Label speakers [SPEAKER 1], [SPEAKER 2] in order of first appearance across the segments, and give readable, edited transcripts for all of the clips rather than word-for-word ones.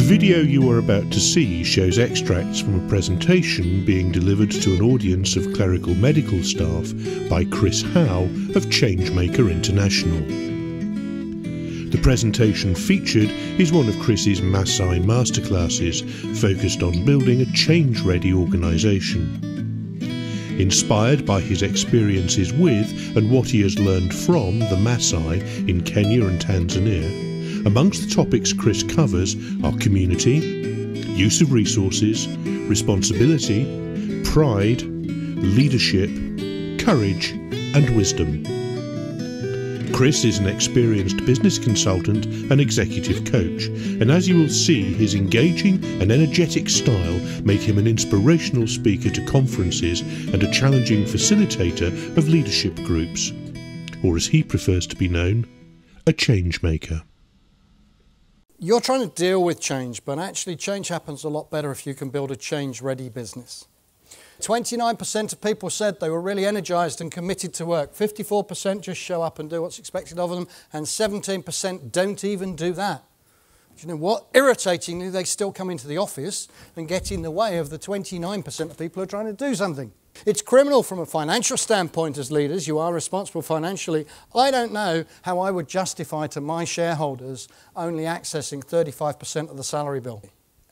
[SPEAKER 1] video you are about to see shows extracts from a presentation being delivered to an audience of clerical medical staff by Howe of ChangeMaker International. The presentation featured is one of Chris's Maasai Masterclasses focused on building a change-ready organisation. Inspired by his experiences with and what he has learned from the Maasai in Kenya and Tanzania, amongst the topics Chris covers are community, use of resources, responsibility, pride, leadership, courage and wisdom. Chris is an experienced business consultant and executive coach, and as you will see, his engaging and energetic style make him an inspirational speaker to conferences and a challenging facilitator of leadership groups, or as he prefers to be known, a change maker.
[SPEAKER 2] You're trying to deal with change, but actually change happens a lot better if you can build a change-ready business. 29% of people said they were really energised and committed to work. 54% just show up and do what's expected of them, and 17% don't even do that. Do you know what? Irritatingly, they still come into the office and get in the way of the 29% of people who are trying to do something. It's criminal from a financial standpoint as leaders. You are responsible financially. I don't know how I would justify to my shareholders only accessing 35% of the salary bill.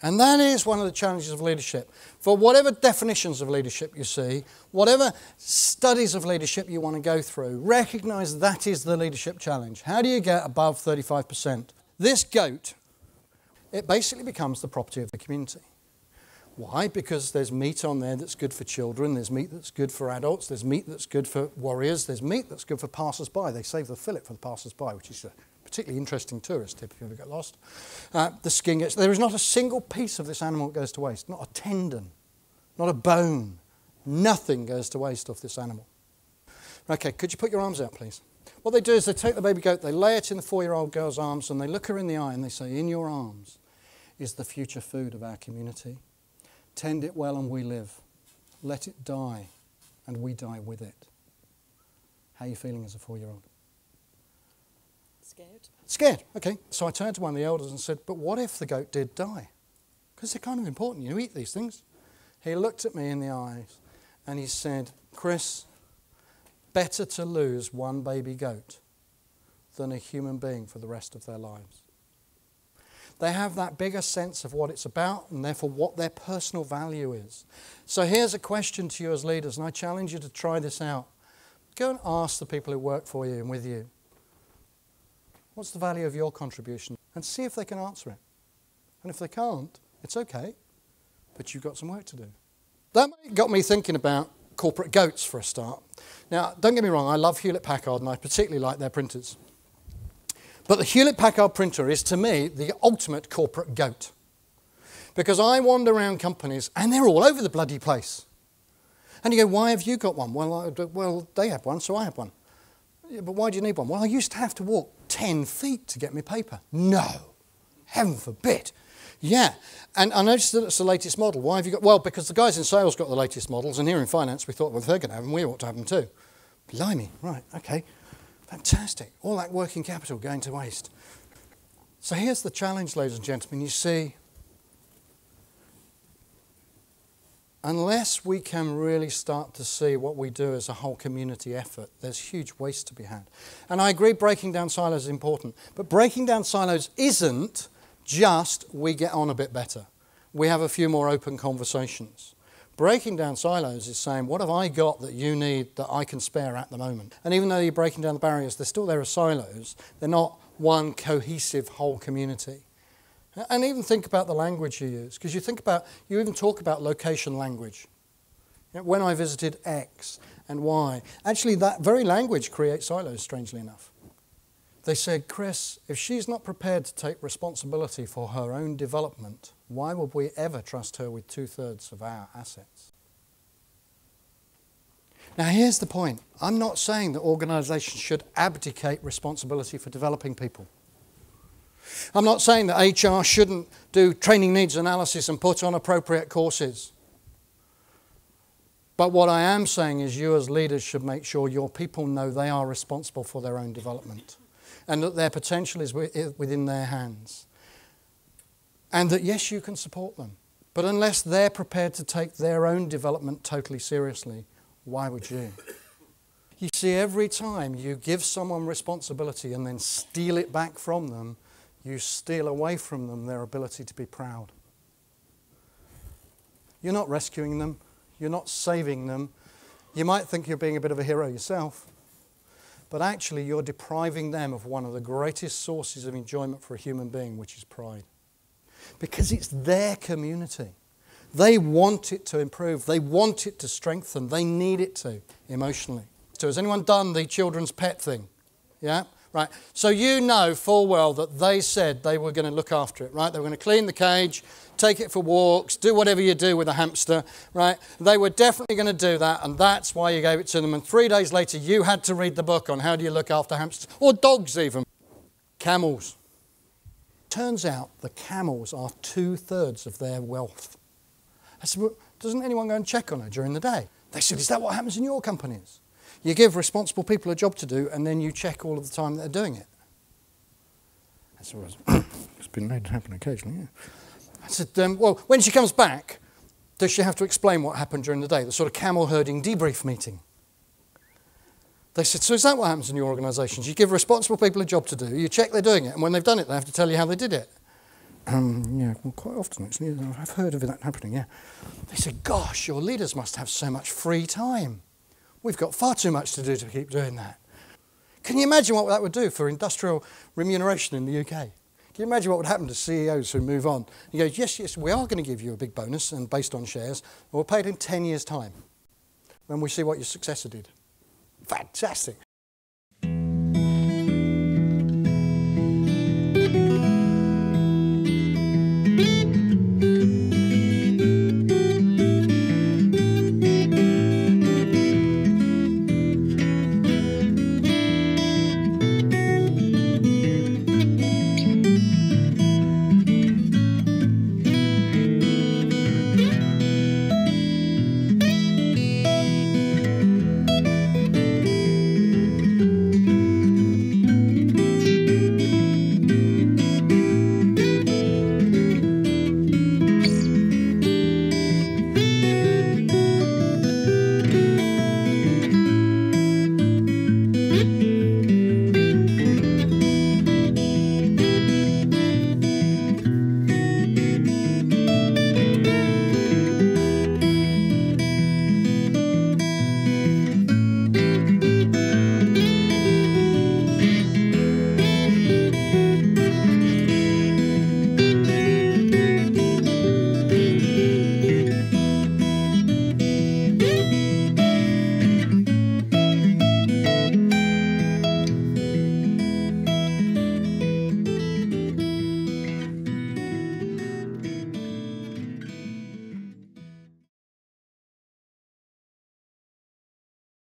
[SPEAKER 2] And that is one of the challenges of leadership. For whatever definitions of leadership you see, whatever studies of leadership you want to go through, recognise that is the leadership challenge. How do you get above 35%? This goat, it basically becomes the property of the community. Why? Because there's meat on there that's good for children, there's meat that's good for adults, there's meat that's good for warriors, there's meat that's good for passers-by. They save the fillet for the passers-by, which is a particularly interesting tourist tip if you ever get lost. The skin gets... There is not a single piece of this animal that goes to waste, not a tendon, not a bone. Nothing goes to waste off this animal. Okay, could you put your arms out, please? What they do is they take the baby goat, they lay it in the 4-year-old girl's arms, and they look her in the eye and they say, "In your arms is the future food of our community. Tend it well and we live. Let it die and we die with it." How are you feeling as a 4-year-old?
[SPEAKER 3] Scared.
[SPEAKER 2] Scared, okay. So I turned to one of the elders and said, "But what if the goat did die? Because they're kind of important. You eat these things." He looked at me in the eyes and he said, "Chris, better to lose one baby goat than a human being for the rest of their lives." They have that bigger sense of what it's about and therefore what their personal value is. So here's a question to you as leaders, and I challenge you to try this out. Go and ask the people who work for you and with you, what's the value of your contribution? And see if they can answer it. And if they can't, it's okay, but you've got some work to do. That got me thinking about corporate goats for a start. Now, don't get me wrong, I love Hewlett-Packard and I particularly like their printers. But the Hewlett-Packard printer is, to me, the ultimate corporate goat. Because I wander around companies and they're all over the bloody place. And you go, "Why have you got one?" Well, they have one, so I have one. "Yeah, but why do you need one?" "Well, I used to have to walk 10 feet to get my paper." "No, heaven forbid." "Yeah, and I noticed that it's the latest model. Why have you got..." "Well, because the guys in sales got the latest models, and here in finance we thought, well, if they're going to have them, we ought to have them too." Blimey, right, okay. Fantastic. All that working capital going to waste. So here's the challenge, ladies and gentlemen. You see, unless we can really start to see what we do as a whole community effort, there's huge waste to be had. And I agree breaking down silos is important, but breaking down silos isn't just we get on a bit better. We have a few more open conversations. Breaking down silos is saying, what have I got that you need that I can spare at the moment? And even though you're breaking down the barriers, they're still there as silos. They're not one cohesive whole community. And even think about the language you use, because you even talk about location language. You know, when I visited X and Y, actually that very language creates silos, strangely enough. They said, "Chris, if she's not prepared to take responsibility for her own development, why would we ever trust her with 2/3 of our assets?" Now here's the point. I'm not saying that organisations should abdicate responsibility for developing people. I'm not saying that HR shouldn't do training needs analysis and put on appropriate courses. But what I am saying is you as leaders should make sure your people know they are responsible for their own development and that their potential is within their hands. And that, yes, you can support them. But unless they're prepared to take their own development totally seriously, why would you? You see, every time you give someone responsibility and then steal it back from them, you steal away from them their ability to be proud. You're not rescuing them. You're not saving them. You might think you're being a bit of a hero yourself, but actually you're depriving them of one of the greatest sources of enjoyment for a human being, which is pride. Because it's their community. They want it to improve. They want it to strengthen. They need it to, emotionally. So has anyone done the children's pet thing? Yeah? Right. So you know full well that they said they were going to look after it, right? They were going to clean the cage, take it for walks, do whatever you do with a hamster, right? They were definitely going to do that, and that's why you gave it to them. And 3 days later, you had to read the book on how do you look after hamsters, or dogs even. Camels. Turns out the camels are 2/3 of their wealth. I said, well, doesn't anyone go and check on her during the day? They said, is that what happens in your companies? You give responsible people a job to do, and then you check all of the time they're doing it. I said, well, it's been made to happen occasionally, yeah. I said, well, when she comes back, does she have to explain what happened during the day? The sort of camel herding debrief meeting. They said, so is that what happens in your organisations? You give responsible people a job to do, you check they're doing it, and when they've done it, they have to tell you how they did it. Yeah, well, quite often, actually. I've heard of that happening, yeah. They said, gosh, your leaders must have so much free time. We've got far too much to do to keep doing that. Can you imagine what that would do for industrial remuneration in the UK? Can you imagine what would happen to CEOs who move on? He goes, yes, we are going to give you a big bonus and based on shares, and we'll pay it in 10 years' time when we see what your successor did. Fantastic.